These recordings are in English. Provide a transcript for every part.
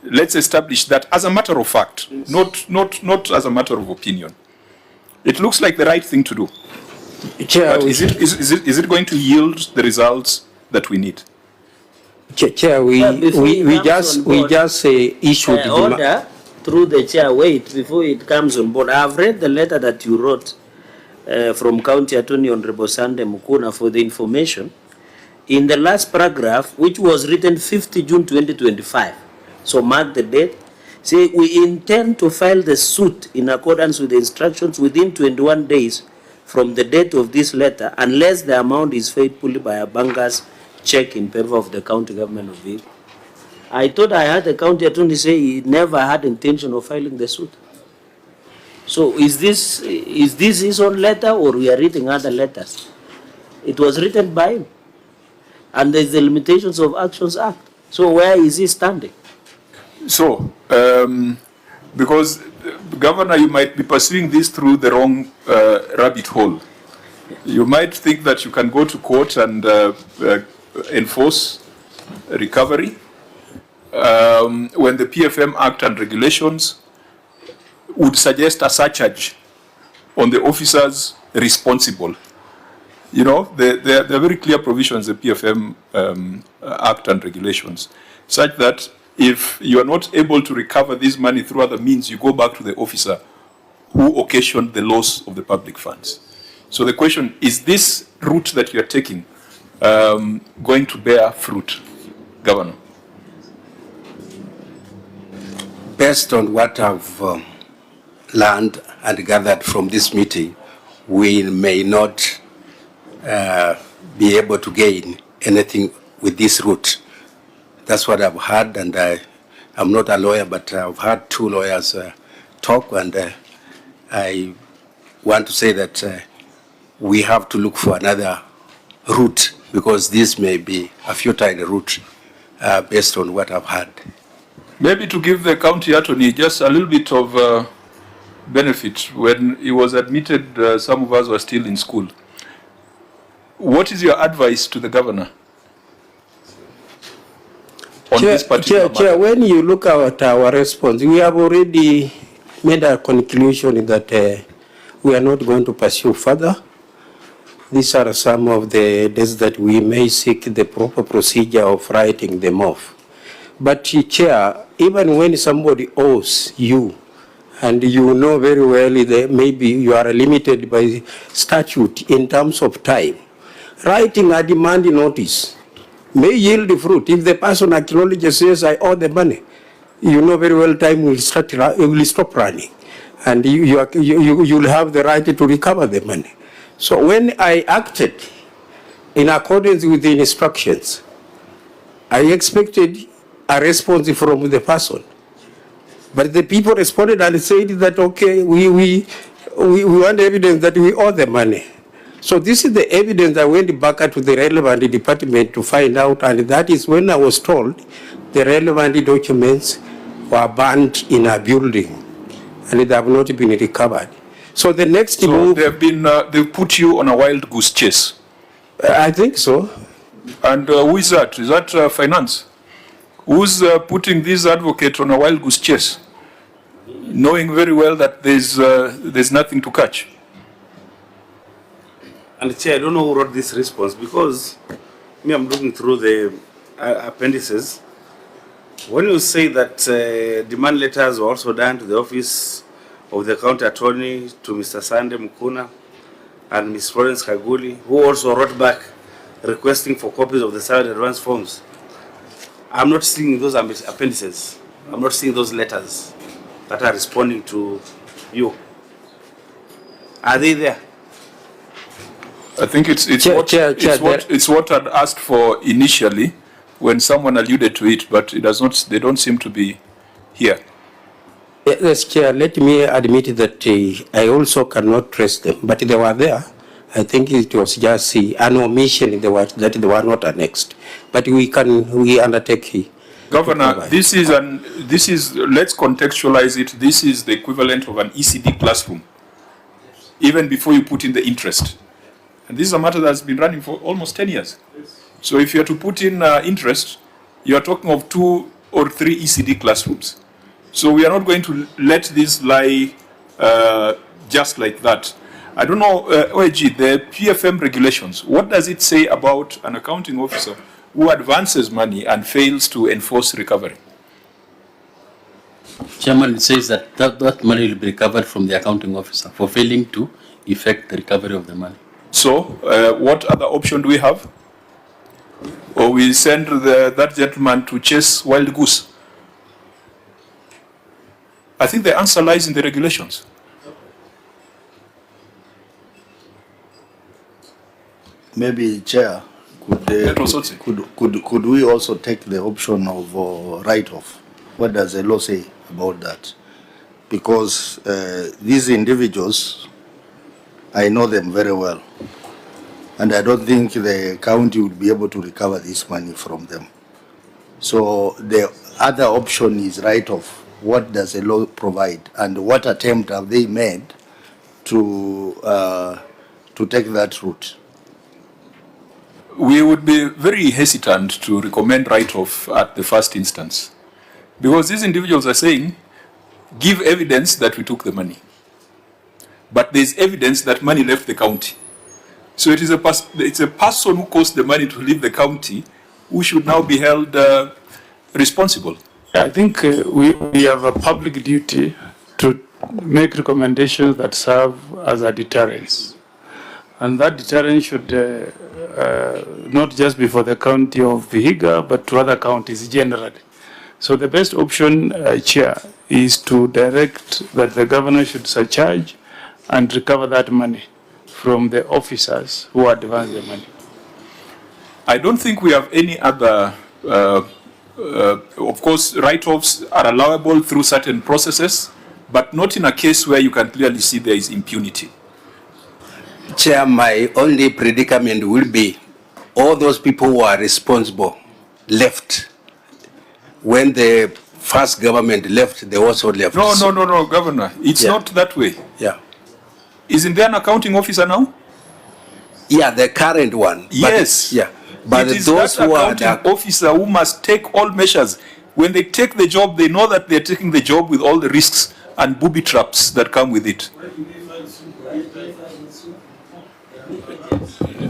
let's establish that as a matter of fact, not as a matter of opinion. It looks like the right thing to do. Chair, but is it going to yield the results that we need? Chair, we just issued the order through the chair. Wait, before it comes on board. I've read the letter that you wrote from County Attorney Honorable Sunday Mukuna for the information. In the last paragraph, which was written 50 June 2025, so mark the date, say we intend to file the suit in accordance with the instructions within 21 days from the date of this letter, unless the amount is faithfully by a banker's check in favor of the county government of Vihiga. I thought I heard the county attorney say he never had intention of filing the suit. So is this his own letter, or we are reading other letters? It was written by him. And there's the Limitations of Actions Act. So where is he standing? So, because, Governor, you might be pursuing this through the wrong rabbit hole. You might think that you can go to court and enforce recovery when the PFM Act and regulations would suggest a surcharge on the officers responsible. You know, there are very clear provisions in the PFM Act and regulations, such that if you are not able to recover this money through other means, you go back to the officer who occasioned the loss of the public funds. So the question is, this route that you are taking going to bear fruit, Governor? Based on what I've learned and gathered from this meeting, we may not be able to gain anything with this route. That's what I've heard, and I'm not a lawyer, but I've heard two lawyers talk, and I want to say that we have to look for another route, because this may be a futile route based on what I've heard. Maybe to give the county attorney just a little bit of benefit, when he was admitted, some of us were still in school. What is your advice to the governor on this particular matter? Chair, when you look at our response, we have already made a conclusion that we are not going to pursue further. These are some of the days that we may seek the proper procedure of writing them off. But Chair, even when somebody owes you, and you know very well that maybe you are limited by statute in terms of time, writing a demand notice may yield fruit. If the person acknowledges, says, I owe the money, you know very well time will stop running, and you will have the right to recover the money. So when I acted in accordance with the instructions, I expected a response from the person. But the people responded and said that, okay, we want evidence that we owe the money. So this is the evidence I went back to the relevant department to find out, and that is when I was told the relevant documents were burned in a building and they have not been recovered. So the next move... they put you on a wild goose chase? I think so. And who is that? Is that finance? Who's putting this advocate on a wild goose chase, knowing very well that there's nothing to catch? And Chair, I don't know who wrote this response, because me, I'm looking through the appendices. When you say that demand letters were also done to the office of the county attorney, to Mr. Sunday Mukuna and Ms. Florence Kaguli, who also wrote back requesting for copies of the salary advance forms, I'm not seeing those appendices. I'm not seeing those letters that are responding to you. Are they there? I think it's what I'd asked for initially when someone alluded to it, but it does not. They don't seem to be here. Yes, Chair. Let me admit that I also cannot trace them, but they were there. I think it was just an omission that they were not annexed. But we undertake. Governor, this is let's contextualize it. This is the equivalent of an ECD classroom, even before you put in the interest. And this is a matter that's been running for almost 10 years. So if you are to put in interest, you are talking of two or 3 ECD classrooms. So we are not going to let this lie just like that. I don't know, OAG, the PFM regulations, what does it say about an accounting officer who advances money and fails to enforce recovery? Chairman, it says that money will be recovered from the accounting officer for failing to effect the recovery of the money. So, what other option do we have? Or we send that gentleman to chase wild goose? I think the answer lies in the regulations. Maybe, Chair, could we also take the option of write-off? What does the law say about that? Because these individuals, I know them very well, and I don't think the county would be able to recover this money from them. So the other option is write-off. What does the law provide, and what attempt have they made to take that route? We would be very hesitant to recommend write-off at the first instance, because these individuals are saying, give evidence that we took the money. But there's evidence that money left the county. So it's a person who caused the money to leave the county who should now be held responsible. I think we have a public duty to make recommendations that serve as a deterrence. And that deterrence should not just be for the county of Vihiga, but to other counties generally. So the best option, Chair, is to direct that the governor should surcharge and recover that money from the officers who advance the money. I don't think we have any other, of course, write-offs are allowable through certain processes, but not in a case where you can clearly see there is impunity. Chair, my only predicament will be all those people who are responsible left. When the first government left, they also left. No, Governor. It's not that way. Yeah. Isn't there an accounting officer now? Yeah, the current one. Yes. But, yeah. But it is those that who are accounting officer who must take all measures. When they take the job, they know that they're taking the job with all the risks and booby traps that come with it.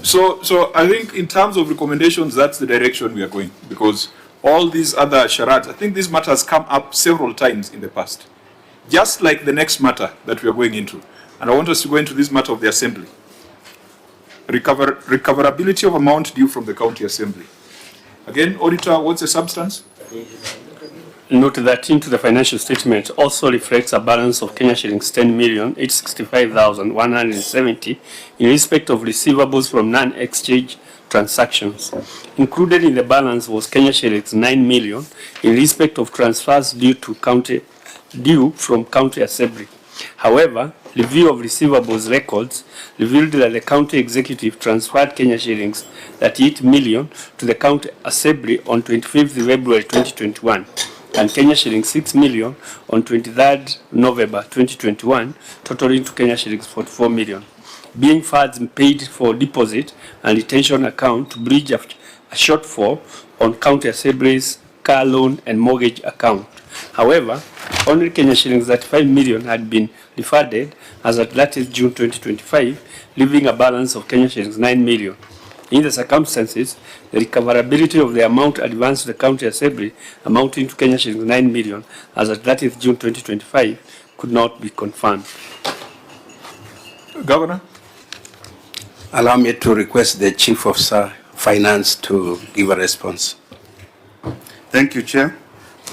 So I think in terms of recommendations, that's the direction we are going, because all these other charades, I think this matter has come up several times in the past, just like the next matter that we are going into. And I want us to go into this matter of the assembly. Recoverability of amount due from the county assembly. Again, auditor, what's the substance? Note that into the financial statement also reflects a balance of Kenya shillings 10,865,170 in respect of receivables from non-exchange transactions. Included in the balance was Kenya shillings 9 million in respect of transfers due from county assembly. However, review of receivables records revealed that the county executive transferred Kenya shillings 38 million to the county assembly on 25th February 2021. And Kenya shillings 6 million on 23rd November 2021, totaling to Kenya shillings 44 million, being funds paid for deposit and retention account to bridge a shortfall on county assemblies, car loan and mortgage account. However, only Kenya shillings 35 million had been refunded as at 30th June 2025, leaving a balance of Kenya shillings 9 million. In the circumstances, the recoverability of the amount advanced to the county assembly amounting to Kenya shillings 9 million as at 30th June 2025 could not be confirmed. Governor? Allow me to request the Chief of Finance to give a response. Thank you, Chair.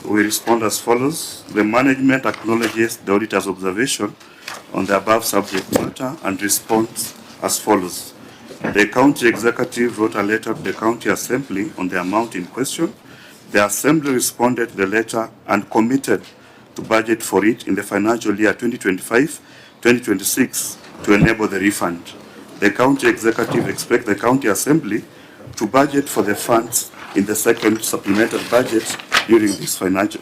We respond as follows. The management acknowledges the auditor's observation on the above subject matter and responds as follows. The county executive wrote a letter to the county assembly on the amount in question. The assembly responded to the letter and committed to budget for it in the financial year 2025-2026 to enable the refund. The county executive expects the county assembly to budget for the funds in the second supplemental budget during this financial,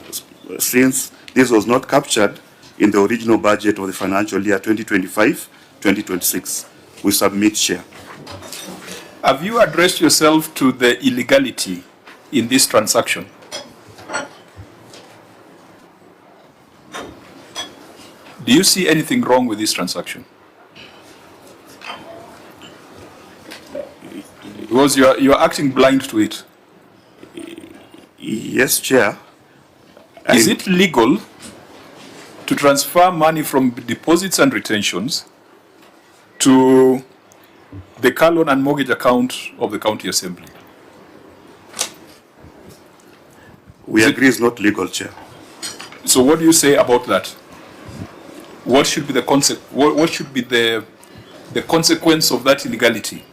since this was not captured in the original budget of the financial year 2025-2026. We submit, Chair. Have you addressed yourself to the illegality in this transaction? Do you see anything wrong with this transaction? Because you are acting blind to it. Yes, Chair. Is it legal to transfer money from deposits and retentions to the car loan and mortgage account of the county assembly? We agree it's not legal, Chair. So what do you say about that? What should be the what should be the consequence of that illegality?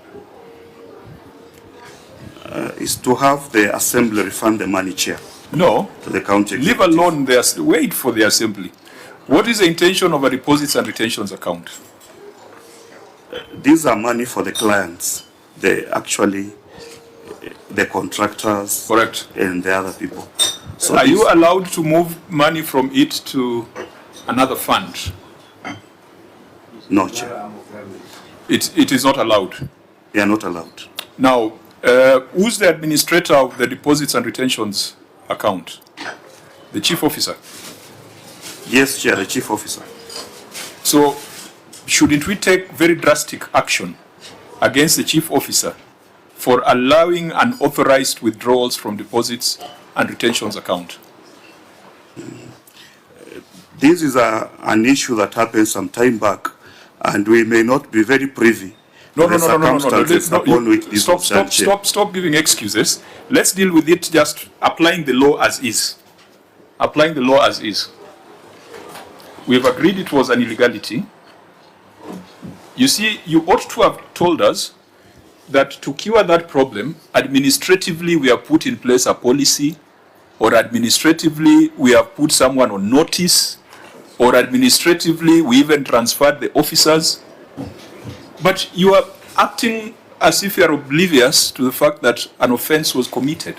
Is to have the assembly refund the money, Chair. No. To the county Leave executive. alone wait for the assembly. What is the intention of a deposits and retentions account? These are money for the clients. They actually, the contractors. Correct. And the other people. So are you allowed to move money from it to another fund? No, Chair. It is not allowed? They are not allowed. Now, who's the administrator of the deposits and retentions account? The chief officer? Yes, Chair, the chief officer. So, shouldn't we take very drastic action against the chief officer for allowing unauthorized withdrawals from deposits and retentions account? This is an issue that happened some time back, and we may not be very privy. No. Stop giving excuses. Let's deal with it just applying the law as is. Applying the law as is. We've agreed it was an illegality. You see, you ought to have told us that to cure that problem, administratively we have put in place a policy, or administratively we have put someone on notice, or administratively we even transferred the officers. But you are acting as if you are oblivious to the fact that an offense was committed.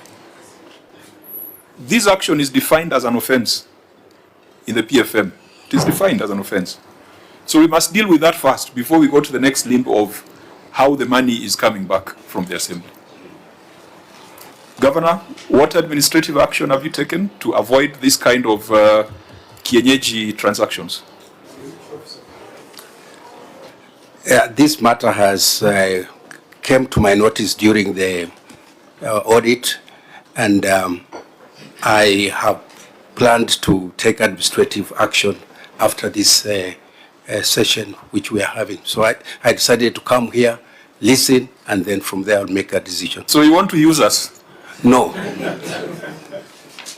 This action is defined as an offense in the PFM. It is defined as an offense. So we must deal with that first before we go to the next limb of how the money is coming back from the assembly. Governor, what administrative action have you taken to avoid this kind of kienyeji transactions? This matter has came to my notice during the audit, and I have planned to take administrative action after this session which we are having. So I decided to come here, listen, and then from there I'll make a decision. So you want to use us? No.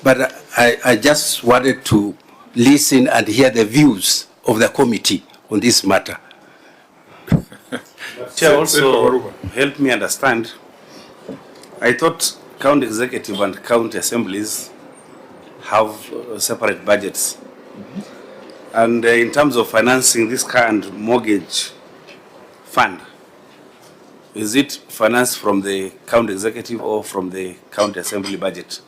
But I just wanted to listen and hear the views of the committee on this matter. Chair, also help me understand. I thought county executive and county assemblies have separate budgets. And in terms of financing this kind of mortgage fund, is it financed from the county executive or from the county assembly budget?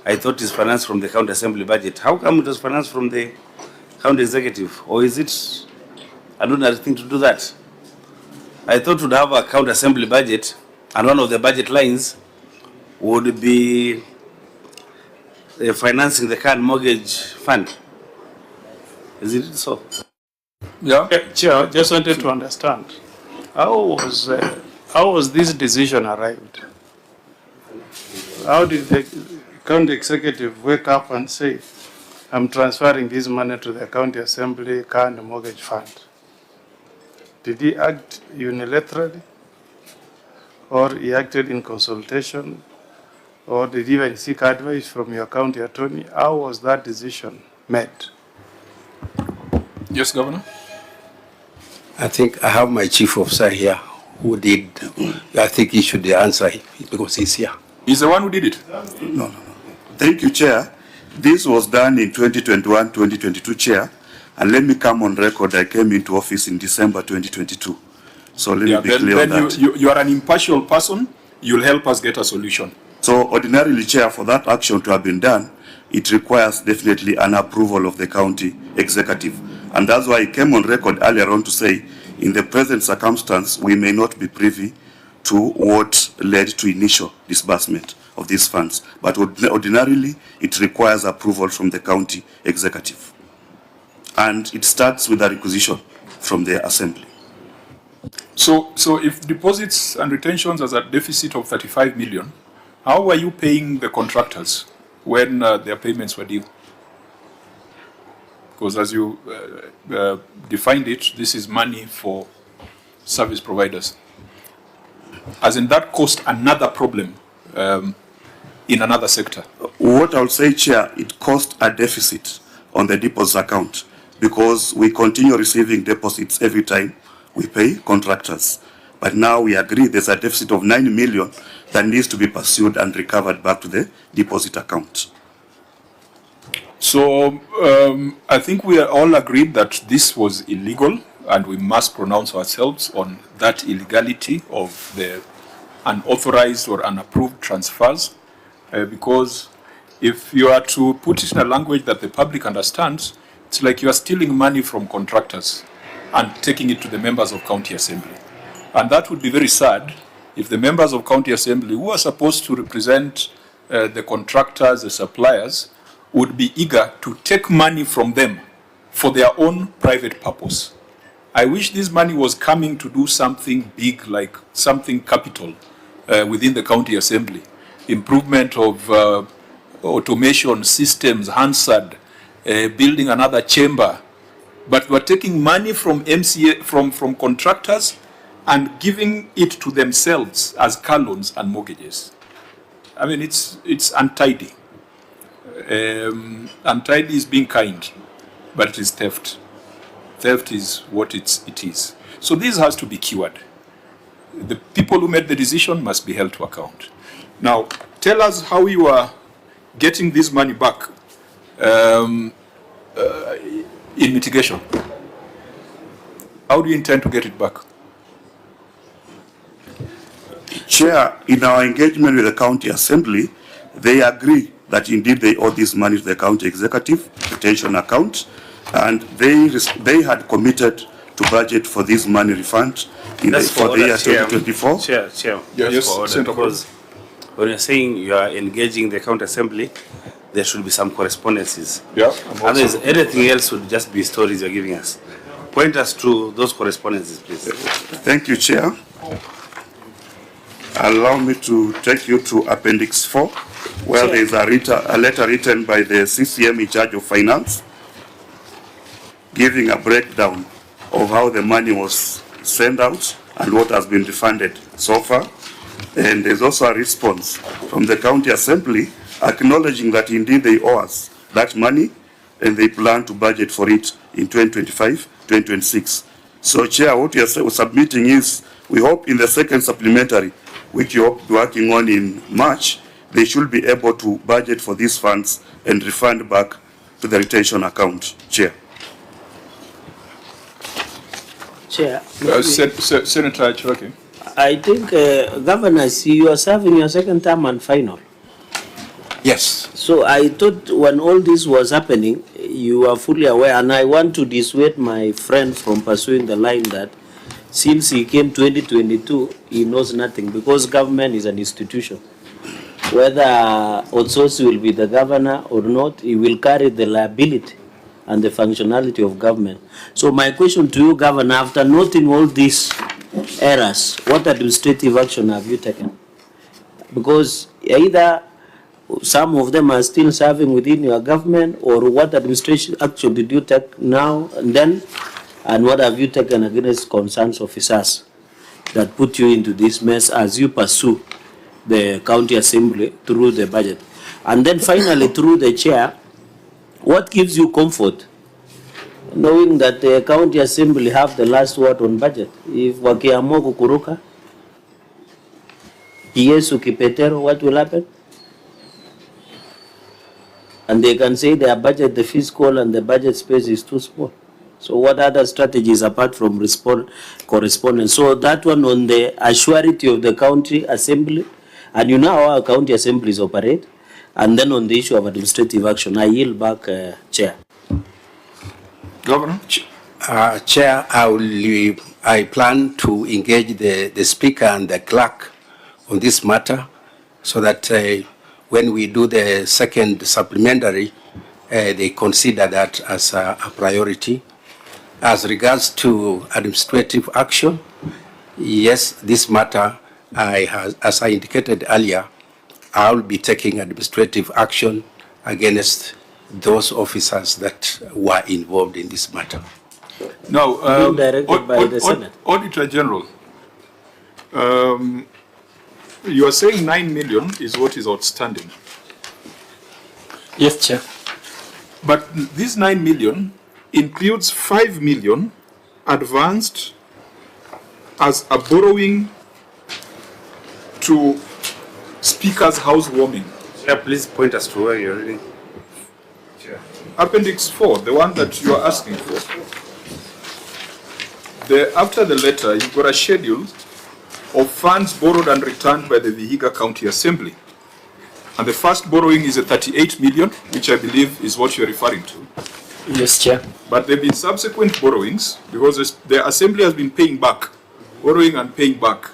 I thought it's financed from the county assembly budget. How come it was financed from the county executive? Or is it another thing to do that? I thought we'd have a county assembly budget, and one of the budget lines would be financing the current mortgage fund. Is it so? Yeah. Chair, just wanted to understand, how was this decision arrived? How did the county executive wake up and say, I'm transferring this money to the county assembly current mortgage fund? Did he act unilaterally, or he acted in consultation, or did he even seek advice from your county attorney? How was that decision made? Yes, Governor. I think I have my chief officer here who did. I think he should answer because he's here. He's the one who did it? No. Thank you, Chair. This was done in 2021-2022, Chair. And let me come on record, I came into office in December 2022. So let me be clear on that. You are an impartial person, you'll help us get a solution. So ordinarily, Chair, for that action to have been done, it requires definitely an approval of the county executive. And that's why I came on record earlier on to say, in the present circumstance, we may not be privy to what led to initial disbursement of these funds. But ordinarily, it requires approval from the county executive. and it starts with a requisition from the assembly. So if deposits and retentions are a deficit of 35 million, how were you paying the contractors when their payments were due? Because as you defined it, this is money for service providers. As in that caused another problem in another sector. What I would say, Chair, it caused a deficit on the deposit account because we continue receiving deposits every time we pay contractors. But now we agree there's a deficit of 9 million that needs to be pursued and recovered back to the deposit account. So I think we are all agreed that this was illegal and we must pronounce ourselves on that illegality of the unauthorized or unapproved transfers because if you are to put it in a language that the public understands, it's like you are stealing money from contractors and taking it to the members of county assembly. And that would be very sad if the members of county assembly who are supposed to represent the contractors, the suppliers, would be eager to take money from them for their own private purpose. I wish this money was coming to do something big, like something capital within the county assembly. Improvement of automation systems, Hansard, building another chamber. But we're taking money from MCA, from contractors and giving it to themselves as car loans and mortgages. I mean, it's untidy. Untidy is being kind, but it is theft. Theft is what it is. So this has to be cured. The people who made the decision must be held to account. Now, tell us how you are getting this money back in mitigation. How do you intend to get it back? Chair, in our engagement with the county assembly, they agree that indeed they owe this money to the county executive retention account, and they had committed to budget for this money refund for the year 2024. Chair, Yes, because when you're saying you are engaging the county assembly, there should be some correspondences. Yeah. Otherwise, anything else would just be stories you're giving us. Point us to those correspondences, please. Thank you, Chair. Allow me to take you to Appendix 4, where there is a letter written by the CCM in charge of finance, giving a breakdown of how the money was sent out and what has been refunded so far. And there's also a response from the county assembly acknowledging that indeed they owe us that money and they plan to budget for it in 2025-2026. So, Chair, what we are submitting is we hope in the second supplementary, which you hope to be working on in March, they should be able to budget for these funds and refund back to the retention account. Chair. Chair. Senator Cherokee. I think, Governor, you are serving your second term and final. Yes. So I thought when all this was happening, you are fully aware, and I want to dissuade my friend from pursuing the line that since he came 2022, he knows nothing, because government is an institution. Whether Otsosi will be the governor or not, he will carry the liability and the functionality of government. So my question to you, Governor, after noting all these errors, what administrative action have you taken? Because either some of them are still serving within your government, or what administration action did you take now and then, and what have you taken against concerned officers that put you into this mess as you pursue the county assembly through the budget? And then finally, through the chair, what gives you comfort knowing that the county assembly have the last word on budget? If wakiamua kukuruka, Yesu Kipetero, what will happen? And they can say their budget, the fiscal and the budget space is too small. So what other strategies apart from correspondence? So that one on the assurity of the county assembly, and you know how our county assemblies operate, and then on the issue of administrative action, I yield back, Chair. Governor? Chair, I plan to engage the Speaker and the Clerk on this matter so that when we do the second supplementary, they consider that as a priority. As regards to administrative action, yes, this matter, as I indicated earlier, I will be taking administrative action against those officers that were involved in this matter. Now, Being directed by the Senate. Auditor General, you are saying 9 million is what is outstanding. Yes, Chair. But this 9 million includes 5 million advanced as a borrowing to Speaker's housewarming. Yeah, please point us to where you're reading. Appendix 4, the one that you are asking for. After the letter, you've got a schedule of funds borrowed and returned by the Vihiga County Assembly. And the first borrowing is a 38 million, which I believe is what you're referring to. Yes, Chair. But there have been subsequent borrowings because the Assembly has been paying back, borrowing and paying back.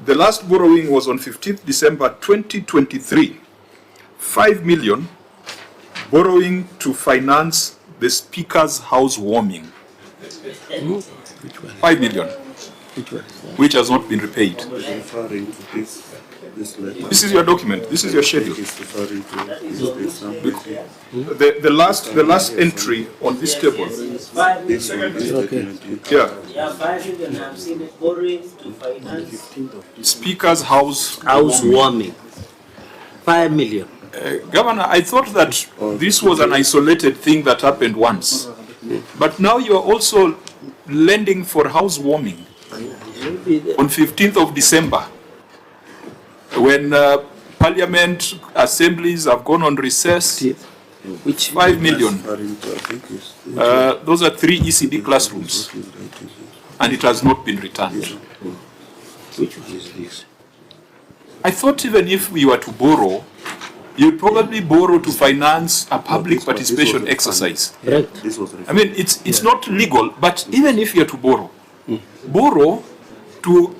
The last borrowing was on 15th December 2023, 5 million borrowing to finance the Speaker's housewarming. 5 million, which has not been repaid. Referring to this letter. This is your document. This is your schedule. It's referring to The last entry on this table. this one, this document. Yeah. Yeah, 5 million, I've seen it, borrowing to finance Speaker's housewarming. 5 million. Governor, I thought that this was an isolated thing that happened once. But now you are also lending for housewarming on 15th of December, when Parliament assemblies have gone on recess. Which 5 million? Those are 3 ECD classrooms, and it has not been returned. Which one is this? I thought even if we were to borrow, you'd probably borrow to finance a public participation exercise. I mean, it's not legal, but even if you're to borrow to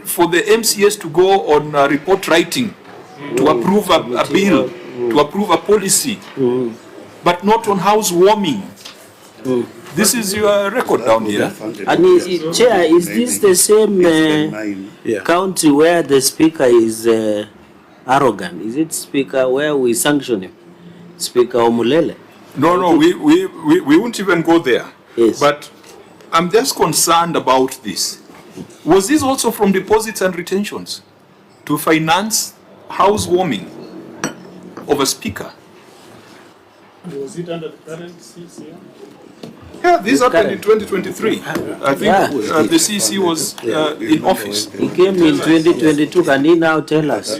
for the MCS to go on report writing, to approve a bill, to approve a policy, but not on housewarming. This is your record down here. And Chair, is this the same county where the Speaker is arrogant? Is it Speaker where we sanction him? Speaker Omulele? No, we won't even go there. Yes. But I'm just concerned about this. Was this also from deposits and retentions to finance housewarming of a speaker? Was it under the current CCM? Yeah, this happened in 2023. I think the CC was in office. He came in 2022. Can he now tell us?